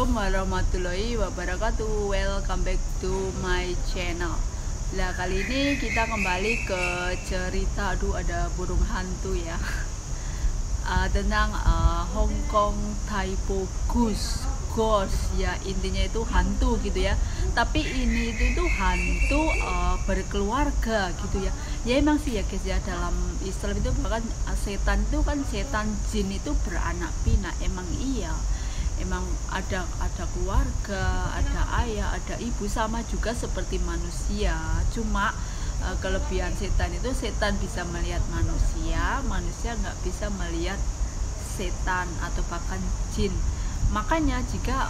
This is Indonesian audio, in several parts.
Assalamualaikum warahmatullahi wabarakatuh. Welcome back to my channel. Nah, kali ini kita kembali ke cerita, aduh ada burung hantu ya. Tentang Hong Kong Typo Ghost ya, intinya itu hantu gitu ya. Tapi ini itu hantu berkeluarga gitu ya. Ya emang sih ya guys ya, dalam Islam itu bahkan setan itu kan, setan jin itu beranak pinak. Emang iya, emang ada keluarga, ada ayah, ada ibu, sama juga seperti manusia. Cuma kelebihan setan itu, setan bisa melihat manusia, manusia nggak bisa melihat setan atau bahkan jin. Makanya jika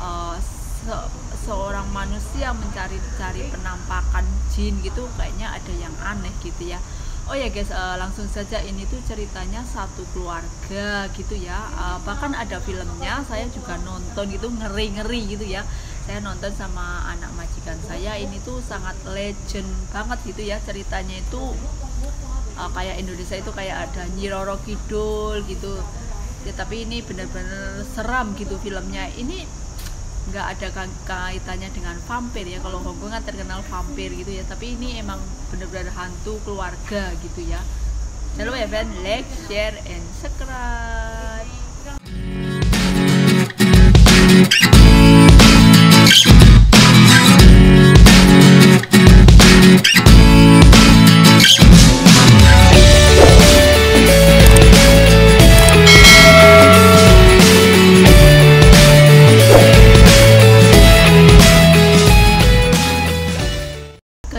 seorang manusia mencari penampakan jin gitu, kayaknya ada yang aneh gitu ya. Oh ya guys, langsung saja, ini tuh ceritanya satu keluarga gitu ya. Bahkan ada filmnya, saya juga nonton gitu, ngeri gitu ya. Saya nonton sama anak majikan saya, ini tuh sangat legend banget gitu ya. Ceritanya itu kayak Indonesia itu kayak ada Nyi Roro Kidul gitu ya, tapi ini benar-benar seram gitu filmnya. Ini nggak ada kaitannya dengan vampir ya. Kalau Hongkong kan terkenal vampir gitu ya, tapi ini emang benar-benar hantu keluarga gitu ya. Jangan lupa ya friend, like, share, and subscribe.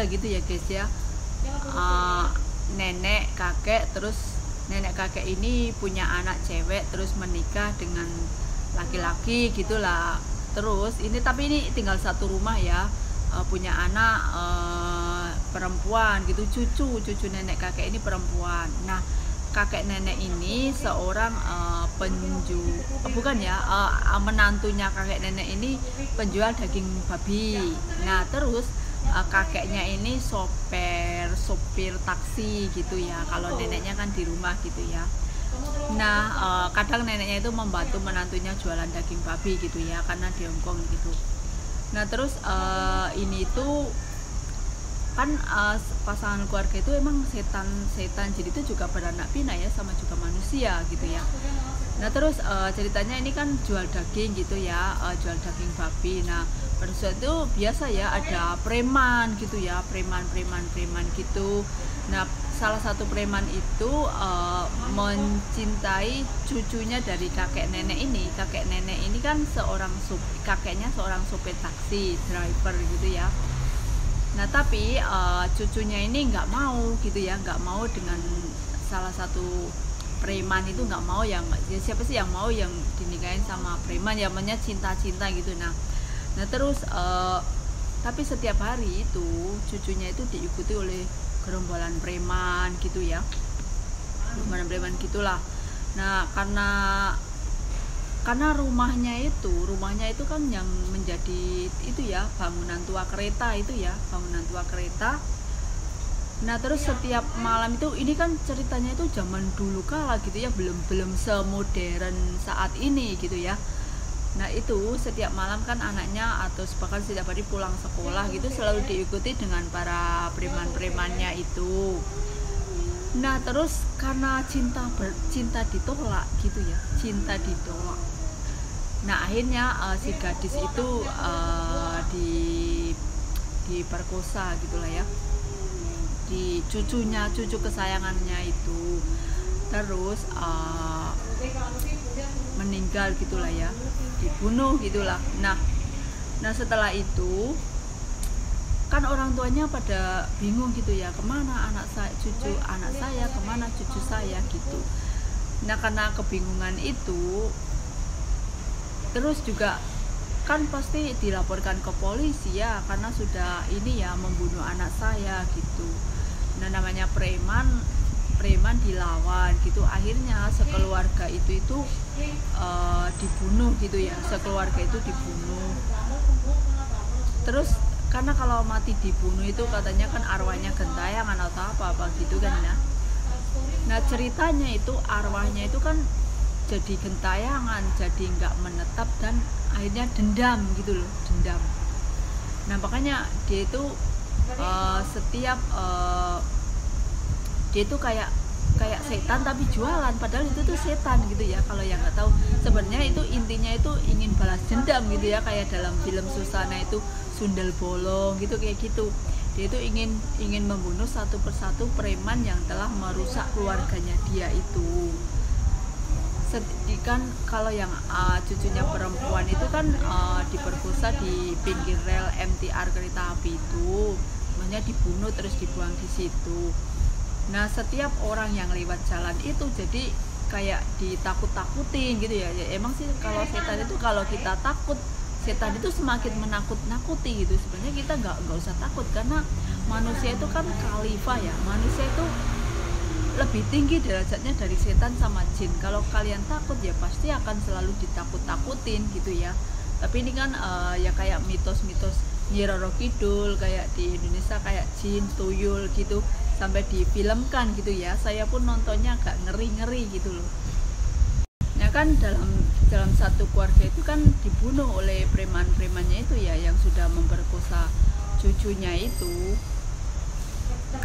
Gitu ya guys ya. Nenek kakek ini punya anak cewek, terus menikah dengan laki-laki gitulah. Terus ini, tapi ini tinggal satu rumah ya, punya anak perempuan gitu, cucu nenek kakek ini perempuan. Nah, kakek nenek ini seorang menantunya kakek nenek ini penjual daging babi. Nah, terus kakeknya ini sopir taksi gitu ya, kalau neneknya kan di rumah gitu ya. Nah, kadang neneknya itu membantu menantunya jualan daging babi gitu ya, karena di Hongkong gitu. Nah, terus ini tuh kan pasangan keluarga itu emang setan jadi itu juga beranak pinak ya, sama juga manusia gitu ya. Nah, terus ceritanya ini kan jual daging gitu ya, jual daging babi. Nah, pada saat itu biasa ya, ada preman gitu ya, preman gitu. Nah, salah satu preman itu mencintai cucunya dari kakek nenek ini. Kakek nenek ini kan kakeknya seorang supir taksi, driver gitu ya. Nah, tapi cucunya ini nggak mau gitu ya, nggak mau dengan salah satu preman itu, nggak mau. Yang siapa sih yang mau yang dinikahin sama preman, ya namanya cinta gitu. Nah terus tapi setiap hari itu cucunya itu diikuti oleh gerombolan preman gitu ya, gerombolan preman gitulah. Nah, karena rumahnya itu kan yang menjadi itu ya, bangunan tua kereta itu ya, bangunan tua kereta. Nah, terus setiap malam itu, ini kan ceritanya itu zaman dulu kala gitu ya, belum semodern saat ini gitu ya. Nah, itu setiap malam kan anaknya atau bahkan setiap hari pulang sekolah gitu selalu diikuti dengan para preman-premannya itu. Nah, terus karena cinta ditolak gitu ya, cinta ditolak. Nah, akhirnya si gadis itu diperkosa gitulah ya, di cucu kesayangannya itu. Terus meninggal gitulah ya, dibunuh gitulah. Nah setelah itu kan orang tuanya pada bingung gitu ya, kemana cucu anak saya, kemana cucu saya gitu. Nah, karena kebingungan itu, terus juga kan pasti dilaporkan ke polisi ya, karena sudah ini ya, membunuh anak saya gitu. Nah, namanya preman dilawan gitu, akhirnya sekeluarga itu dibunuh gitu ya, sekeluarga itu dibunuh. Terus karena kalau mati dibunuh itu katanya kan arwahnya gentayangan atau apa gitu kan ya. Nah, ceritanya itu arwahnya itu kan jadi gentayangan, jadi nggak menetap dan akhirnya dendam gitu loh, dendam. Nah makanya dia itu setiap dia itu kayak setan tapi jualan, padahal itu tuh setan gitu ya. Kalau yang nggak tahu, sebenarnya itu intinya itu ingin balas dendam gitu ya, kayak dalam film Susana itu sundel bolong gitu, kayak gitu. Dia itu ingin membunuh satu persatu preman yang telah merusak keluarganya dia itu. Kan kalau yang cucunya perempuan itu kan diperkosa di pinggir rel MTR kereta api itu, makanya dibunuh terus dibuang di situ. Nah setiap orang yang lewat jalan itu jadi kayak ditakut-takutin gitu ya. Ya emang sih kalau setan itu, kalau kita takut setan itu semakin menakut-nakuti gitu. Sebenarnya kita nggak usah takut, karena manusia itu kan khalifah ya, manusia itu lebih tinggi derajatnya dari setan sama jin. Kalau kalian takut ya pasti akan selalu ditakut-takutin gitu ya. Tapi ini kan ya kayak mitos-mitos Nyi Roro Kidul, kayak di Indonesia kayak jin, tuyul gitu, sampai difilmkan gitu ya. Saya pun nontonnya agak ngeri-ngeri gitu loh. Nah kan dalam satu keluarga itu kan dibunuh oleh preman-premannya itu ya, yang sudah memperkosa cucunya itu.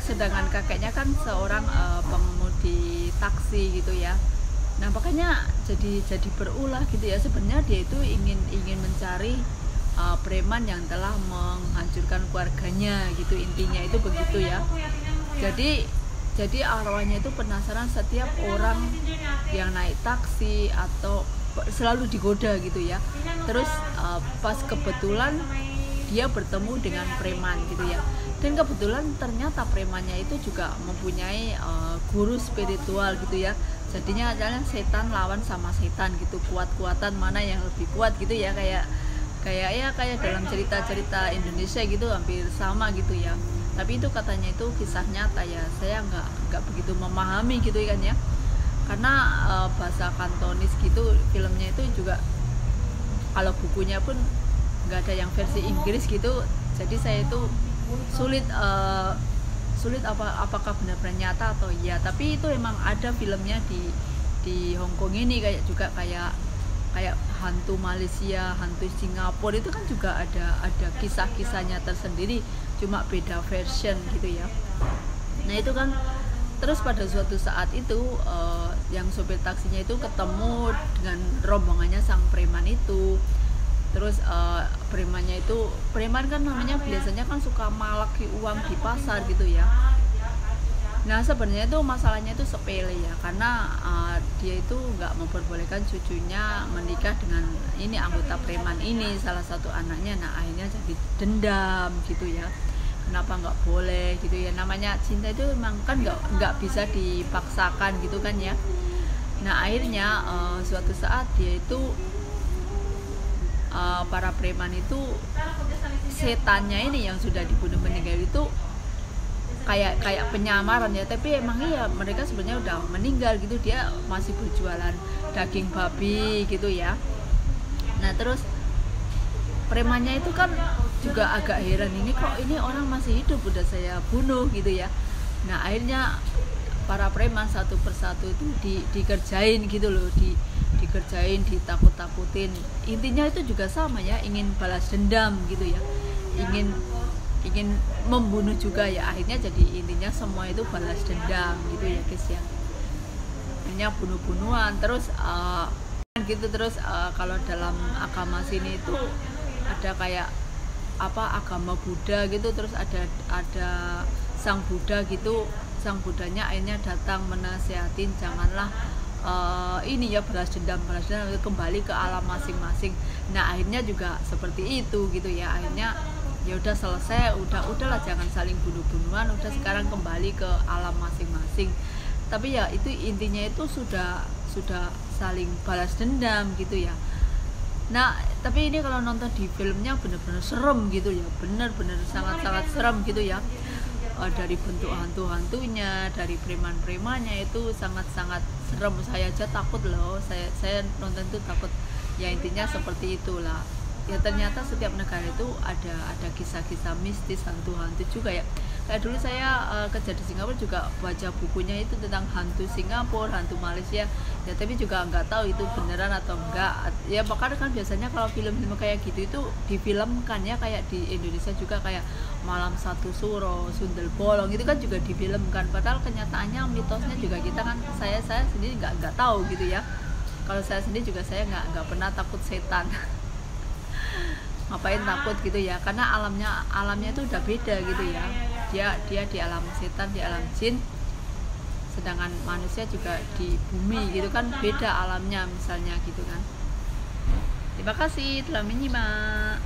Sedangkan kakeknya kan seorang pengemudi taksi gitu ya. Nah makanya jadi berulah gitu ya. Sebenarnya dia itu ingin mencari preman yang telah menghancurkan keluarganya gitu, intinya itu begitu ya. Jadi arwahnya itu penasaran setiap orang yang naik taksi atau selalu digoda gitu ya. Terus pas kebetulan dia bertemu dengan preman gitu ya. Dan kebetulan ternyata premannya itu juga mempunyai guru spiritual gitu ya. Jadinya adalah setan lawan sama setan gitu, kuat-kuatan mana yang lebih kuat gitu ya, kayak dalam cerita-cerita Indonesia gitu, hampir sama gitu ya. Tapi itu katanya itu kisah nyata ya, saya nggak begitu memahami gitu kan ya, karena bahasa Kantonis gitu filmnya itu juga, kalau bukunya pun nggak ada yang versi Inggris gitu. Jadi saya itu sulit apakah benar-benar nyata atau iya. Tapi itu emang ada filmnya di Hong Kong ini, kayak hantu Malaysia, hantu Singapura itu kan juga ada kisah-kisahnya tersendiri, cuma beda version gitu ya. Nah itu kan terus pada suatu saat itu yang sopir taksinya itu ketemu dengan rombongannya sang preman itu. Terus preman kan namanya biasanya kan suka malaki uang di pasar gitu ya. Nah sebenarnya itu masalahnya itu sepele ya, karena dia itu nggak memperbolehkan cucunya menikah dengan ini anggota preman ini, salah satu anaknya. Nah akhirnya jadi dendam gitu ya, kenapa nggak boleh gitu ya. Namanya cinta itu memang kan nggak bisa dipaksakan gitu kan ya. Nah akhirnya suatu saat dia itu para preman itu, setannya ini yang sudah dibunuh meninggal itu kayak penyamaran ya, tapi emang iya mereka sebenarnya udah meninggal gitu, dia masih berjualan daging babi gitu ya. Nah terus premannya itu kan juga agak heran, ini kok ini orang masih hidup udah saya bunuh gitu ya. Nah akhirnya para preman satu persatu itu dikerjain gitu loh, dikerjain, ditakut-takutin. Intinya itu juga sama ya, ingin balas dendam gitu ya, ingin membunuh juga ya. Akhirnya jadi intinya semua itu balas dendam gitu ya guys ya. Akhirnya bunuh-bunuhan terus gitu. Terus kalau dalam agama sini itu ada kayak agama Buddha gitu, terus ada sang Buddha gitu. Sang Budanya akhirnya datang menasihatin janganlah ini ya balas dendam kembali ke alam masing-masing. Nah akhirnya juga seperti itu gitu ya. Akhirnya ya udah selesai, udahlah jangan saling bunuh-bunuhan, udah sekarang kembali ke alam masing-masing. Tapi ya itu intinya itu sudah saling balas dendam gitu ya. Nah tapi ini kalau nonton di filmnya bener-bener serem gitu ya, bener-bener sangat-sangat serem gitu ya. Dari bentuk hantu-hantunya, dari preman-premannya itu sangat-sangat serem. Saya aja takut loh, saya nonton itu takut ya. Intinya seperti itulah ya. Ternyata setiap negara itu ada kisah-kisah mistis hantu-hantu juga ya. Kayak dulu saya kerja di Singapura juga baca bukunya itu tentang hantu Singapura, hantu Malaysia ya, tapi juga nggak tahu itu beneran atau enggak ya. Makanya kan biasanya kalau film-film kayak gitu itu difilmkan ya, kayak di Indonesia juga kayak Malam Satu Suro, Sundel Bolong itu kan juga difilmkan, padahal kenyataannya mitosnya juga kita kan, saya sendiri nggak tahu gitu ya. Kalau saya sendiri juga saya nggak pernah takut setan. Ngapain takut gitu ya, karena alamnya itu udah beda gitu ya. Dia di alam setan, di alam jin, sedangkan manusia juga di bumi gitu kan, beda alamnya misalnya gitu kan. Terima kasih telah menyimak.